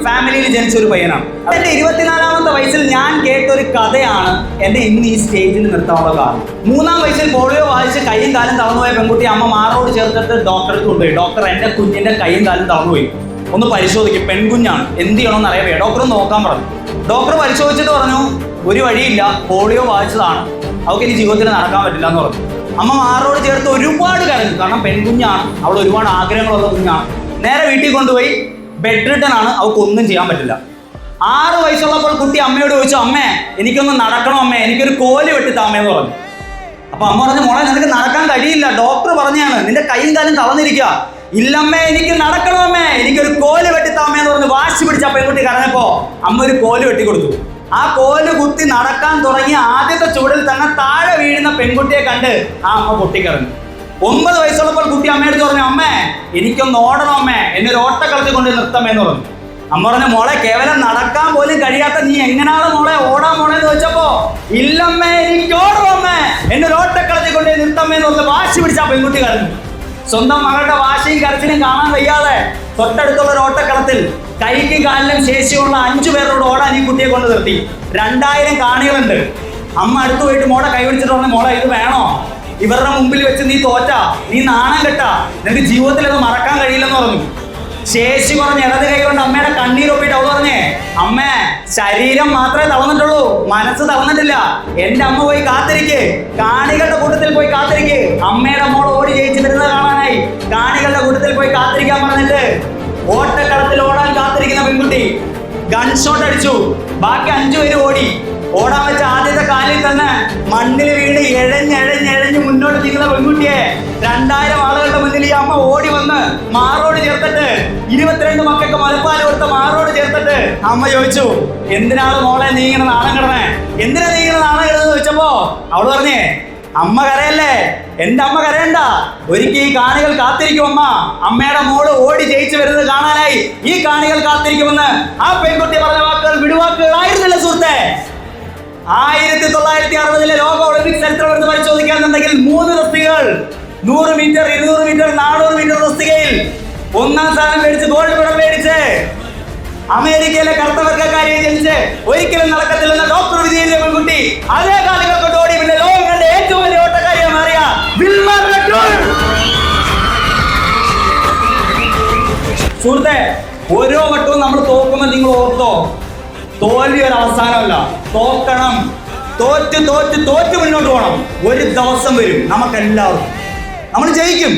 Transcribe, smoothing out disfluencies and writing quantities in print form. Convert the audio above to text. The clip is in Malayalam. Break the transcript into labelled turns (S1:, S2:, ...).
S1: ഫാമിലിയിൽ ജനിച്ച ഒരു പയ്യനാണ്. എന്റെ 24-ാമത്തെ വയസ്സിൽ ഞാൻ കേട്ട ഒരു കഥയാണ് എന്നെ ഇന്ന് ഈ സ്റ്റേജിൽ നിർത്താനുള്ള കാരണം. 3-ാം വയസ്സിൽ പോളിയോ വായിച്ച് കൈയും കാലും തളർന്നുപോയ പെൺകുട്ടി അമ്മ മാറോട് ചേർത്തിട്ട് ഡോക്ടർക്ക് കൊണ്ടുപോയി. ഡോക്ടർ എന്റെ കുഞ്ഞിന്റെ കൈയും കാലും തളർന്നുപോയി, ഒന്ന് പരിശോധിക്കും, പെൺകുഞ്ഞാണ്, എന്ത് ചെയ്യണമെന്ന് അറിയാൻ വയ്യ. ഡോക്ടർ നോക്കാൻ പറഞ്ഞു. ഡോക്ടർ പരിശോധിച്ചിട്ട് പറഞ്ഞു, ഒരു വഴിയില്ല, പോളിയോ വായിച്ചതാണ്, അവൾക്ക് ഇനി ജീവിതത്തിൽ നടക്കാൻ പറ്റില്ല എന്ന് പറഞ്ഞു. അമ്മ മാറോട് ചേർത്ത് ഒരുപാട് കരഞ്ഞു, കാരണം പെൺകുഞ്ഞാണ്, അവൾ ഒരുപാട് ആഗ്രഹങ്ങളുള്ള കുഞ്ഞാണ്. നേരെ വീട്ടിൽ കൊണ്ടുപോയി, ബെഡ് റിട്ടൺ ആണ്, അവൾക്ക് ഒന്നും ചെയ്യാൻ പറ്റില്ല. 6 വയസ്സുള്ളപ്പോൾ കുട്ടി അമ്മയോട് ചോദിച്ചു, അമ്മേ എനിക്കൊന്ന് നടക്കണം അമ്മേ, എനിക്കൊരു കോല് വെട്ടിത്താമേന്ന് പറഞ്ഞു. അപ്പൊ അമ്മ പറഞ്ഞു, മോളെ നിനക്ക് നടക്കാൻ കഴിയില്ല, ഡോക്ടർ പറഞ്ഞാണ്, നിന്റെ കൈയും കാലും തളർന്നിരിക്കുക. ഇല്ലമ്മേ എനിക്ക് നടക്കണമേ, എനിക്കൊരു കോല് വെട്ടിത്താമേന്ന് പറഞ്ഞ് വാശി പിടിച്ച പെൺകുട്ടി കരഞ്ഞപ്പോ അമ്മ ഒരു കോല് വെട്ടിക്കൊടുത്തു. ആ കോല് കുത്തി നടക്കാൻ തുടങ്ങിയ ആദ്യത്തെ ചുവടിൽ തന്നെ താഴെ വീഴുന്ന പെൺകുട്ടിയെ കണ്ട് ആ അമ്മ പൊട്ടിക്കറങ്ങി. 9 വയസ്സുള്ളപ്പോൾ കുട്ടി അമ്മയെടുത്ത് പറഞ്ഞു, അമ്മേ എനിക്കൊന്ന് ഓടണം അമ്മേ, എന്നെ ഒരു ഓട്ടക്കളത്തിൽ കൊണ്ട് നിർത്തമേന്ന് പറഞ്ഞു. അമ്മ പറഞ്ഞു, മോളെ കേവലം നടക്കാൻ പോലും കഴിയാത്ത നീ എങ്ങനെയാണ് മോളെ ഓടാൻ മോളെന്ന് ചോദിച്ചപ്പോ, ഇല്ലമ്മേ എനിക്ക് ഓടണം അമ്മേ, എന്നെ ഒരു ഓട്ടക്കളത്തിൽ കൊണ്ട് നിർത്തമേന്ന് പറഞ്ഞ് വാശി പിടിച്ച ആ പെൺകുട്ടി കരഞ്ഞു. സ്വന്തം മകളുടെ വാശിയും കരച്ചിലും കാണാൻ വയ്യാതെ തൊട്ടടുത്തുള്ള ഒരു ഓട്ടക്കളത്തിൽ കൈക്കും കാലിലും ശേഷിയുള്ള 5 പേരോട് ഓടാൻ ഈ കുട്ടിയെ കൊണ്ട് നിർത്തി. 2000 കാണികളുണ്ട്. അമ്മ അടുത്ത് പോയിട്ട് മോളെ കൈ പിടിച്ചിട്ട് പറഞ്ഞു, മോളെ ഇത് വേണോ, ഇവരുടെ മുമ്പിൽ വെച്ച് നീ തോറ്റാ, നീ നാണം കെട്ടാ, നിനക്ക് ജീവിതത്തിൽ അത് മറക്കാൻ കഴിയില്ലെന്ന് പറഞ്ഞു. ശേഷി പറഞ്ഞ് ഇടത് കൈ കൊണ്ട് അമ്മയുടെ കണ്ണീരൊപ്പിട്ട് അവൾ പറഞ്ഞേ, അമ്മേ ശരീരം മാത്രമേ തളർന്നിട്ടുള്ളൂ, മനസ്സ് തളർന്നിട്ടില്ല, എന്റെ അമ്മ പോയി കാത്തിരിക്ക്, കാണികളുടെ കൂട്ടത്തിൽ പോയി കാത്തിരിക്ക്, അമ്മയുടെ മോൾ ഓടി ജയിച്ചു വരുന്നത് കാണാനായി കാണികളുടെ കൂട്ടത്തിൽ പോയി കാത്തിരിക്കാൻ പറഞ്ഞിട്ട് ഓട്ടക്കളത്തിൽ ഓടാൻ കാത്തിരിക്കുന്ന പെൺകുട്ടി ഗൺഷോട്ട് അടിച്ചു. ബാക്കി 5 പേര് ഓടി. ഓടാൻ വെച്ച ആദ്യത്തെ കാലിൽ തന്നെ മണ്ണിൽ വീണ് എഴഞ്ഞ് മുന്നോട്ട് നീങ്ങുന്ന പെൺകുട്ടിയെ 2000 ആളുകളുടെ മുന്നിൽ ഈ അമ്മ ഓടി വന്ന് മാറോട് ചേർത്തിട്ട് 22 മക്കൾക്ക് മുലപ്പാൽ കൊടുത്ത മാറോട് ചേർത്തിട്ട് അമ്മ ചോദിച്ചു, എന്തിനാണ് മോളെ നീ ഇങ്ങനെ നാണം കിടന്നേ, എന്തിനാ നീ ഇങ്ങനെ നാണം കിടന്ന് ചോദിച്ചപ്പോ അവള് പറഞ്ഞേ, അമ്മ കരയല്ലേ, എന്റെ അമ്മ കരയണ്ട, ഒരിക്കൽ ഈ കാണികൾ കാത്തിരിക്കുമമ്മ, അമ്മയുടെ മോള് ഓടി ജയിച്ചു വരുന്നത് കാണാനായി ഈ കാണികൾ കാത്തിരിക്കുമെന്ന് ആ പെൺകുട്ടി പറഞ്ഞ വാക്കുകൾ വിടുവാക്കുകളായിരുന്നില്ല സുഹൃത്തെ. 1960 ലോക ഒളിമ്പിക് ചരിത്രം എടുത്ത് പരിശോധിക്കാന്നുണ്ടെങ്കിൽ 3 തസ്തികകൾ, 100 മീറ്റർ, 200 മീറ്റർ, 400 മീറ്റർ തസ്തികയിൽ 1ാം സ്ഥാനം മേടിച്ച് ഗോൾഡ് മെഡൽ മേടിച്ച് അമേരിക്കയിലെ കർത്തവർഗക്കാരിയെ ജനിച്ച് ഒരിക്കലും നടക്കത്തില്ലെന്ന ഡോക്ടർ വിധി എഴുതിയ പെൺകുട്ടി അതേ കാലുകൾ കൊണ്ട് ഓടി പിന്നെ ലോകം കണ്ട ഏറ്റവും വലിയ ഓട്ടക്കാരിയെ മാറിയ വിൽമ റെക്ടർ. സുഹൃത്തെ, ഓരോ വട്ടവും നമ്മൾ തോക്കുമ്പോൾ നിങ്ങൾ ഓർത്തോ, തോൽവി ഒരു അവസാനമല്ല, തോക്കണം, തോറ്റ് മുന്നോട്ട് പോകണം. ഒരു ദിവസം വരും നമുക്കെല്ലാവർക്കും, നമ്മൾ ജയിക്കും.